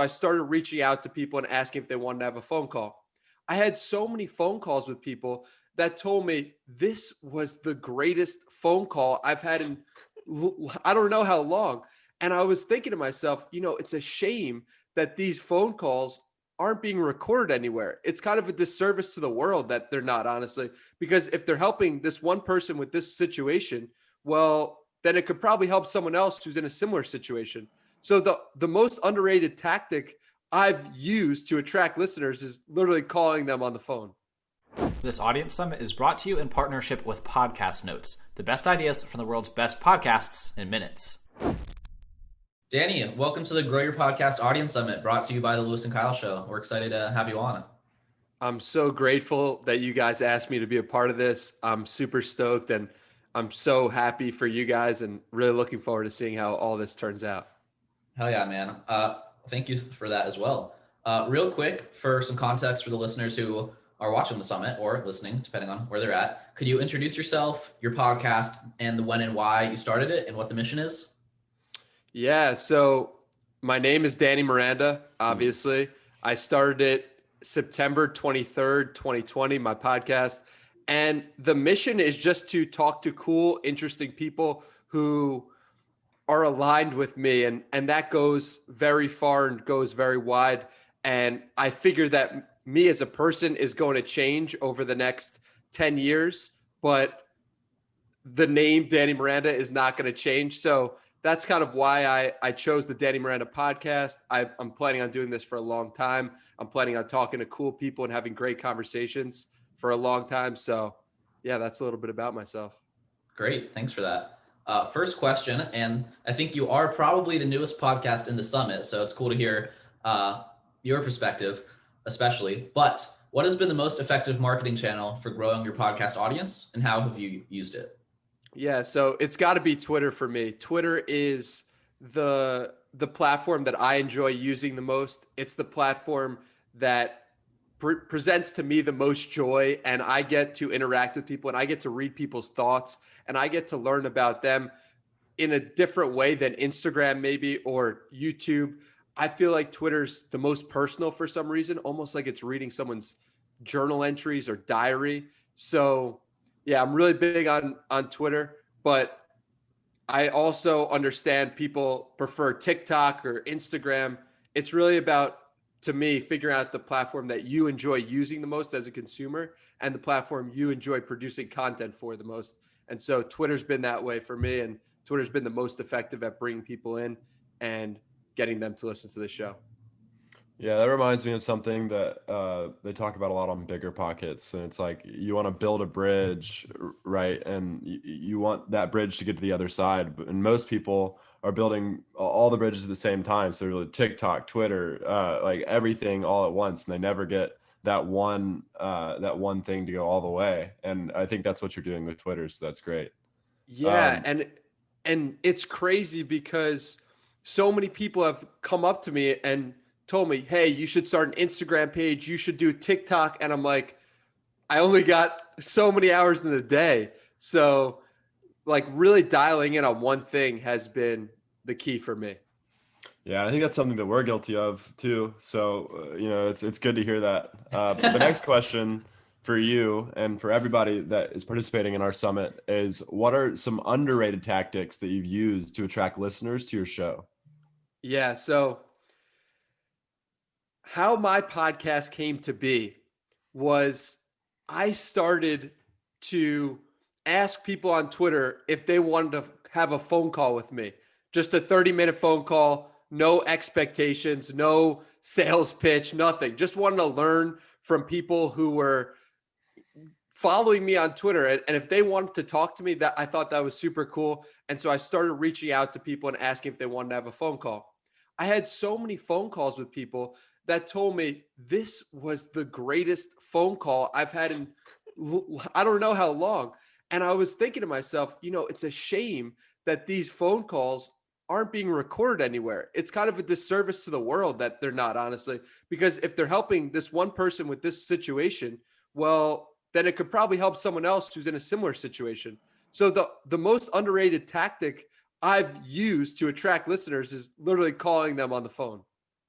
I started reaching out to people and asking if they wanted to have a phone call. I had so many phone calls with people that told me this was the greatest phone call I've had in I don't know how long. And I was thinking to myself, it's a shame that these phone calls aren't being recorded anywhere. It's kind of a disservice to the world that they're not, honestly, because if they're helping this one person with this situation, well, then it could probably help someone else who's in a similar situation. So the most underrated tactic I've used to attract listeners is literally calling them on the phone. This Audience Summit is brought to you in partnership with Podcast Notes, the best ideas from the world's best podcasts in minutes. Danny, welcome to the Grow Your Podcast Audience Summit, brought to you by the Lewis and Kyle Show. We're excited to have you on. I'm so grateful that you guys asked me to be a part of this. I'm super stoked, and I'm so happy for you guys and really looking forward to seeing how all this turns out. Hell yeah, man. Thank you for that as well. Real quick, for some context for the listeners who are watching the summit or listening, depending on where they're at, could you introduce yourself, your podcast, and the when and why you started it and what the mission is? Yeah, so my name is Danny Miranda, obviously. I started it September 23rd, 2020, my podcast. And the mission is just to talk to cool, interesting people who are aligned with me. And that goes very far and goes very wide. And I figure that me as a person is going to change over the next 10 years, but the name Danny Miranda is not going to change. So that's kind of why I chose the Danny Miranda podcast. I'm planning on doing this for a long time. I'm planning on talking to cool people and having great conversations for a long time. So yeah, that's a little bit about myself. Great. Thanks for that. First question, and I think you are probably the newest podcast in the summit, so it's cool to hear your perspective, especially. But what has been the most effective marketing channel for growing your podcast audience, and how have you used it? Yeah, so it's got to be Twitter for me. Twitter is the platform that I enjoy using the most. It's the platform that presents to me the most joy, and I get to interact with people, and I get to read people's thoughts, and I get to learn about them in a different way than Instagram maybe or YouTube. I feel like Twitter's the most personal for some reason, almost like it's reading someone's journal entries or diary. So yeah, I'm really big on Twitter, but I also understand people prefer TikTok or Instagram. It's really about, to me, figuring out the platform that you enjoy using the most as a consumer and the platform you enjoy producing content for the most. And so Twitter's been that way for me, and Twitter's been the most effective at bringing people in and getting them to listen to the show. Yeah, that reminds me of something that they talk about a lot on Bigger Pockets. And it's like, you want to build a bridge, right? And you want that bridge to get to the other side. And most people are building all the bridges at the same time. So really TikTok, Twitter, like everything all at once. And they never get that one thing to go all the way. And I think that's what you're doing with Twitter. So that's great. Yeah. And it's crazy because so many people have come up to me and told me, hey, you should start an Instagram page. You should do TikTok. And I'm like, I only got so many hours in the day. So like really dialing in on one thing has been the key for me. Yeah, I think that's something that we're guilty of too. So, it's good to hear that. The next question for you and for everybody that is participating in our summit is, what are some underrated tactics that you've used to attract listeners to your show? Yeah, so how my podcast came to be was I started to ask people on Twitter if they wanted to have a phone call with me, just a 30-minute phone call, no expectations, no sales pitch, nothing. Just wanted to learn from people who were following me on Twitter. And if they wanted to talk to me, that I thought that was super cool. And so I started reaching out to people and asking if they wanted to have a phone call. I had so many phone calls with people that told me this was the greatest phone call I've had in I don't know how long. And I was thinking to myself, it's a shame that these phone calls aren't being recorded anywhere. It's kind of a disservice to the world that they're not, honestly, because if they're helping this one person with this situation, well, then it could probably help someone else who's in a similar situation. So the most underrated tactic I've used to attract listeners is literally calling them on the phone.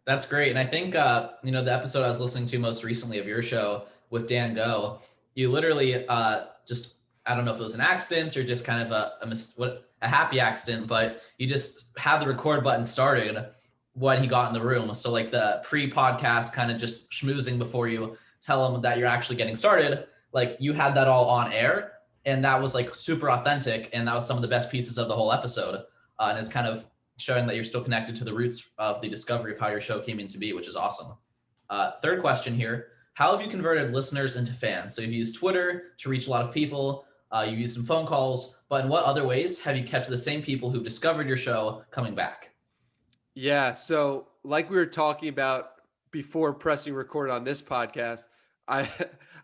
That's great. And I think, the episode I was listening to most recently of your show with Dan Go, you literally just, I don't know if it was an accident or just kind of a happy accident, but you just had the record button started when he got in the room. So like the pre-podcast kind of just schmoozing before you tell him that you're actually getting started, like you had that all on air, and that was like super authentic. And that was some of the best pieces of the whole episode. And it's kind of showing that you're still connected to the roots of the discovery of how your show came into be, which is awesome. Third question here. How have you converted listeners into fans? So you've used Twitter to reach a lot of people. You've used some phone calls, but in what other ways have you kept the same people who've discovered your show coming back? Yeah. So like we were talking about before pressing record on this podcast, I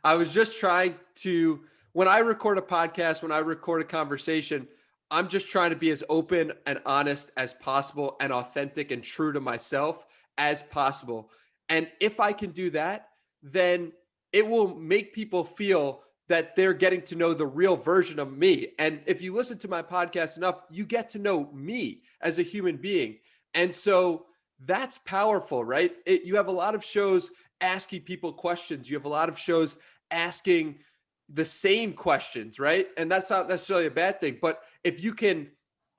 I was just trying to, when I record a podcast, when I record a conversation, I'm just trying to be as open and honest as possible and authentic and true to myself as possible. And if I can do that, then it will make people feel that they're getting to know the real version of me. And if you listen to my podcast enough, you get to know me as a human being. And so that's powerful, right? You have a lot of shows asking people questions. You have a lot of shows asking the same questions, right? And that's not necessarily a bad thing. But if you can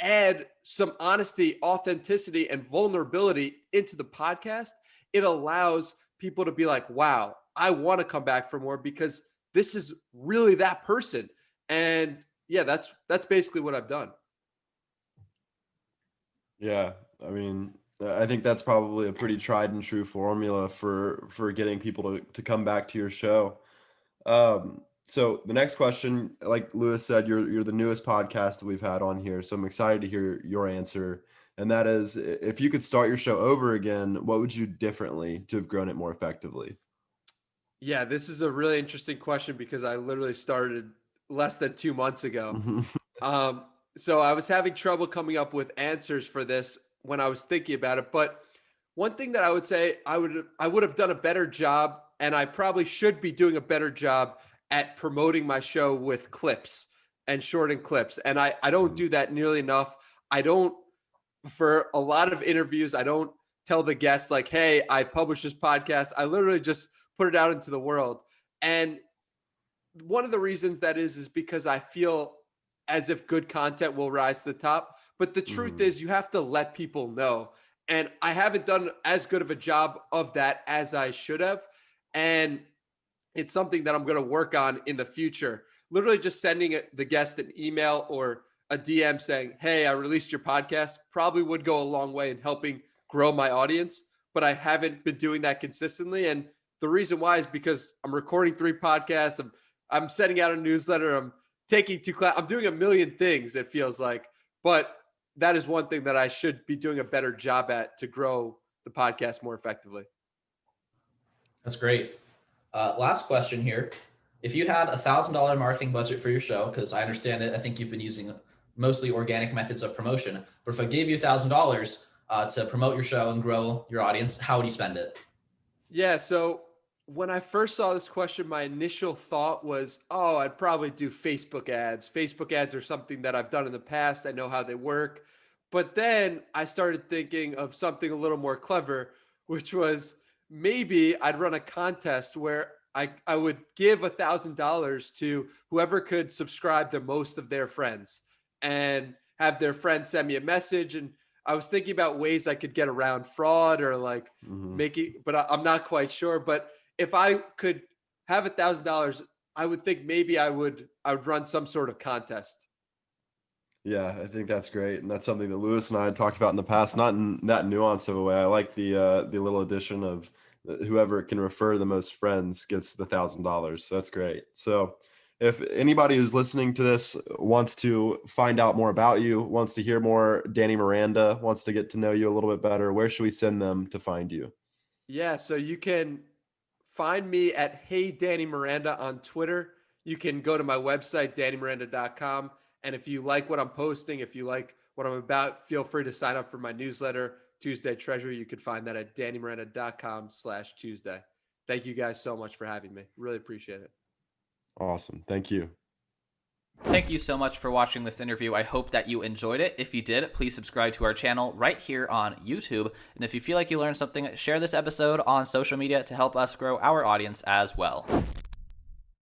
add some honesty, authenticity, and vulnerability into the podcast, it allows people to be like, wow, I want to come back for more because this is really that person. And yeah, that's basically what I've done. Yeah, I mean, I think that's probably a pretty tried and true formula for getting people to come back to your show. So the next question, like Lewis said, you're the newest podcast that we've had on here, so I'm excited to hear your answer. And that is, if you could start your show over again, what would you do differently to have grown it more effectively? Yeah, this is a really interesting question because I literally started less than 2 months ago. Um, so I was having trouble coming up with answers for this when I was thinking about it. But one thing that I would say I would have done a better job, and I probably should be doing a better job at promoting my show with clips and shortened clips. And I don't do that nearly enough. I don't, for a lot of interviews, I don't tell the guests like, hey, I published this podcast. I literally just put it out into the world. And one of the reasons that is because I feel as if good content will rise to the top. But the truth is you have to let people know. And I haven't done as good of a job of that as I should have. And it's something that I'm going to work on in the future. Literally just sending the guest an email or a DM saying, hey, I released your podcast probably would go a long way in helping grow my audience. But I haven't been doing that consistently. And the reason why is because I'm recording 3 podcasts. I'm sending out a newsletter. I'm taking 2 classes. I'm doing a million things, it feels like. But that is one thing that I should be doing a better job at to grow the podcast more effectively. That's great. Last question here. If you had $1,000 marketing budget for your show, because I understand it, I think you've been using mostly organic methods of promotion, but if I gave you $1,000 to promote your show and grow your audience, how would you spend it? Yeah. So when I first saw this question, my initial thought was, oh, I'd probably do Facebook ads. Facebook ads are something that I've done in the past. I know how they work. But then I started thinking of something a little more clever, which was maybe I'd run a contest where I would give $1,000 to whoever could subscribe to most of their friends and have their friends send me a message. And I was thinking about ways I could get around fraud or like making, but I'm not quite sure. But if I could have $1,000, I would think maybe I would run some sort of contest. Yeah, I think that's great, and that's something that Lewis and I had talked about in the past, not in that nuance of a way. I like the little addition of whoever can refer the most friends gets the $1,000. So that's great. So if anybody who's listening to this wants to find out more about you, wants to hear more Danny Miranda, wants to get to know you a little bit better, where should we send them to find you? Yeah, so you can find me at Hey Danny Miranda on Twitter. You can go to my website, dannymiranda.com. And if you like what I'm posting, if you like what I'm about, feel free to sign up for my newsletter, Tuesday Treasury. You can find that at dannymiranda.com/Tuesday. Thank you guys so much for having me. Really appreciate it. Awesome. Thank you. Thank you so much for watching this interview. I hope that you enjoyed it. If you did, please subscribe to our channel right here on YouTube. And if you feel like you learned something, share this episode on social media to help us grow our audience as well.